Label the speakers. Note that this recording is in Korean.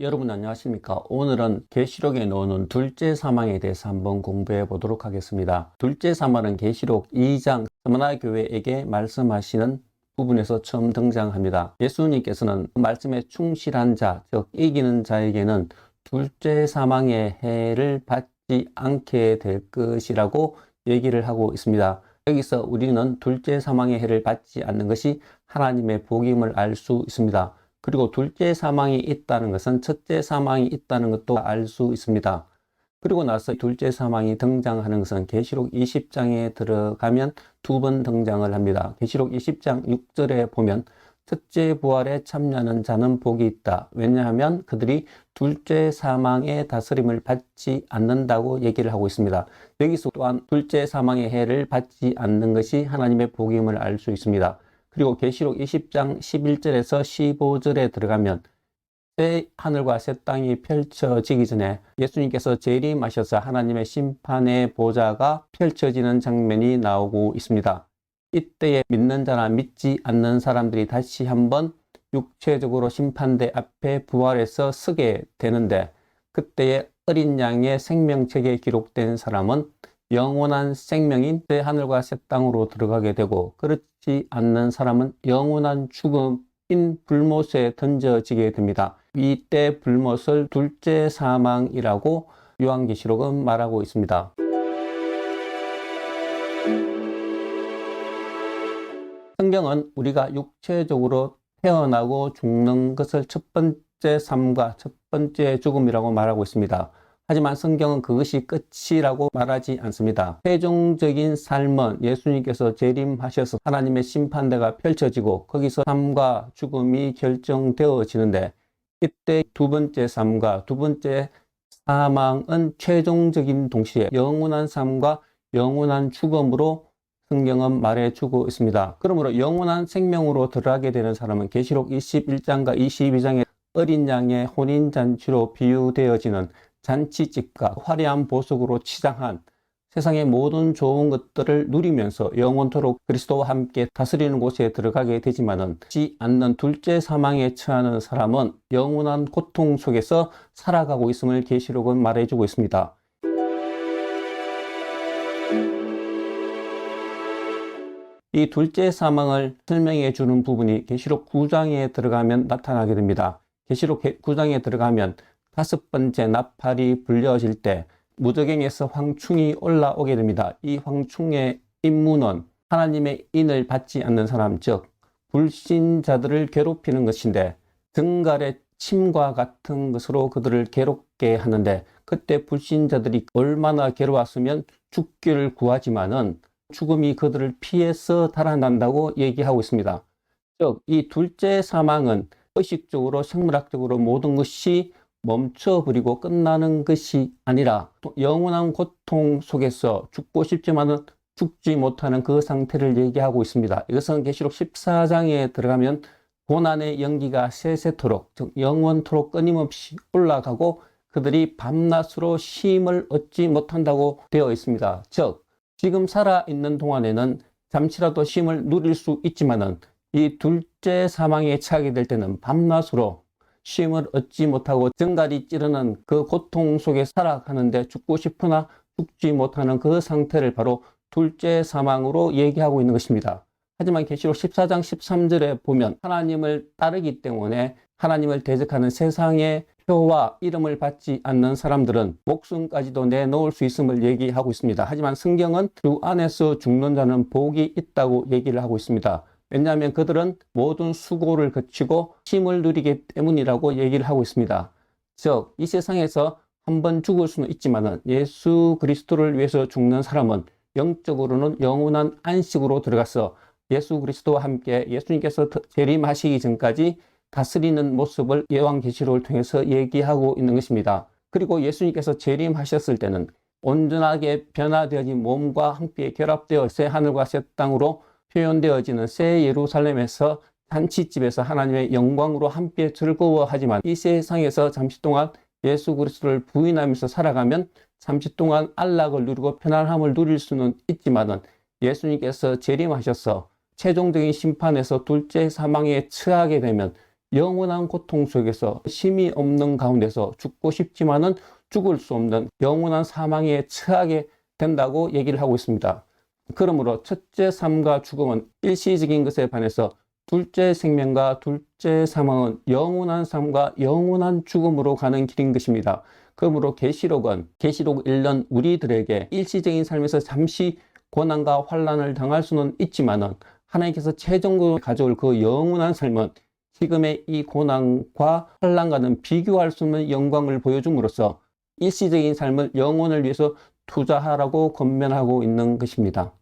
Speaker 1: 여러분 안녕하십니까? 오늘은 계시록에 나오는 둘째 사망에 대해서 한번 공부해 보도록 하겠습니다. 둘째 사망은 계시록 2장 스무나 교회에게 말씀하시는 부분에서 처음 등장합니다. 예수님께서는 말씀에 충실한 자, 즉 이기는 자에게는 둘째 사망의 해를 받지 않게 될 것이라고 얘기를 하고 있습니다. 여기서 우리는 둘째 사망의 해를 받지 않는 것이 하나님의 복임을 알 수 있습니다. 그리고 둘째 사망이 있다는 것은 첫째 사망이 있다는 것도 알 수 있습니다. 그리고 나서 둘째 사망이 등장하는 것은 계시록 20장에 들어가면 두 번 등장을 합니다. 계시록 20장 6절에 보면 첫째 부활에 참여하는 자는 복이 있다. 왜냐하면 그들이 둘째 사망의 다스림을 받지 않는다고 얘기를 하고 있습니다. 여기서 또한 둘째 사망의 해를 받지 않는 것이 하나님의 복임을 알 수 있습니다. 그리고 계시록 20장 11절에서 15절에 들어가면 새 하늘과 새 땅이 펼쳐지기 전에 예수님께서 재림하셔서 하나님의 심판의 보좌가 펼쳐지는 장면이 나오고 있습니다. 이때에 믿는 자나 믿지 않는 사람들이 다시 한번 육체적으로 심판대 앞에 부활해서 서게 되는데, 그때에 어린 양의 생명책에 기록된 사람은 영원한 생명인 새 하늘과 새 땅으로 들어가게 되고, 그렇지 않는 사람은 영원한 죽음인 불못에 던져지게 됩니다. 이때 불못을 둘째 사망이라고 요한계시록은 말하고 있습니다. 성경은 우리가 육체적으로 태어나고 죽는 것을 첫 번째 삶과 첫 번째 죽음이라고 말하고 있습니다. 하지만 성경은 그것이 끝이라고 말하지 않습니다. 최종적인 삶은 예수님께서 재림하셔서 하나님의 심판대가 펼쳐지고 거기서 삶과 죽음이 결정되어지는데, 이때 두 번째 삶과 두 번째 사망은 최종적인 동시에 영원한 삶과 영원한 죽음으로 성경은 말해주고 있습니다. 그러므로 영원한 생명으로 들어가게 되는 사람은 계시록 21장과 22장의 어린 양의 혼인잔치로 비유되어지는 잔치집과 화려한 보석으로 치장한 세상의 모든 좋은 것들을 누리면서 영원토록 그리스도와 함께 다스리는 곳에 들어가게 되지만은, 지 않는 둘째 사망에 처하는 사람은 영원한 고통 속에서 살아가고 있음을 계시록은 말해주고 있습니다. 이 둘째 사망을 설명해 주는 부분이 계시록 9장에 들어가면 나타나게 됩니다. 계시록 9장에 들어가면 다섯 번째 나팔이 불려질 때 무저갱에서 황충이 올라오게 됩니다. 이 황충의 임무는 하나님의 인을 받지 않는 사람, 즉 불신자들을 괴롭히는 것인데, 등갈의 침과 같은 것으로 그들을 괴롭게 하는데, 그때 불신자들이 얼마나 괴로웠으면 죽기를 구하지만은 죽음이 그들을 피해서 달아난다고 얘기하고 있습니다. 즉, 이 둘째 사망은 의식적으로 생물학적으로 모든 것이 멈춰버리고 끝나는 것이 아니라 영원한 고통 속에서 죽고 싶지만은 죽지 못하는 그 상태를 얘기하고 있습니다. 이것은 계시록 14장에 들어가면 고난의 연기가 세세토록, 즉 영원토록 끊임없이 올라가고 그들이 밤낮으로 쉼을 얻지 못한다고 되어 있습니다. 즉, 지금 살아있는 동안에는 잠시라도 쉼을 누릴 수 있지만은 이 둘째 사망에 처하게 될 때는 밤낮으로 쉼을 얻지 못하고 등갈이 찌르는 그 고통 속에 살아가는데 죽고 싶으나 죽지 못하는 그 상태를 바로 둘째 사망으로 얘기하고 있는 것입니다. 하지만 계시록 14장 13절에 보면 하나님을 따르기 때문에 하나님을 대적하는 세상의 표와 이름을 받지 않는 사람들은 목숨까지도 내놓을 수 있음을 얘기하고 있습니다. 하지만 성경은 주 안에서 죽는 자는 복이 있다고 얘기를 하고 있습니다. 왜냐하면 그들은 모든 수고를 거치고 쉼을 누리기 때문이라고 얘기를 하고 있습니다. 즉, 이 세상에서 한번 죽을 수는 있지만 예수 그리스도를 위해서 죽는 사람은 영적으로는 영원한 안식으로 들어가서 예수 그리스도와 함께 예수님께서 재림하시기 전까지 다스리는 모습을 요한계시록을 통해서 얘기하고 있는 것입니다. 그리고 예수님께서 재림하셨을 때는 온전하게 변화되어진 몸과 함께 결합되어 새 하늘과 새 땅으로 표현되어지는 새 예루살렘에서 잔치집에서 하나님의 영광으로 함께 즐거워하지만, 이 세상에서 잠시 동안 예수 그리스도를 부인하면서 살아가면 잠시 동안 안락을 누리고 편안함을 누릴 수는 있지만은, 예수님께서 재림하셔서 최종적인 심판에서 둘째 사망에 처하게 되면 영원한 고통 속에서 쉼이 없는 가운데서 죽고 싶지만은 죽을 수 없는 영원한 사망에 처하게 된다고 얘기를 하고 있습니다. 그러므로 첫째 삶과 죽음은 일시적인 것에 반해서 둘째 생명과 둘째 사망은 영원한 삶과 영원한 죽음으로 가는 길인 것입니다. 그러므로 계시록은 계시록 읽는 우리들에게 일시적인 삶에서 잠시 고난과 환난을 당할 수는 있지만은 하나님께서 최종적으로 가져올 그 영원한 삶은 지금의 이 고난과 환난과는 비교할 수 없는 영광을 보여줌으로써 일시적인 삶을 영혼을 위해서 투자하라고 권면하고 있는 것입니다.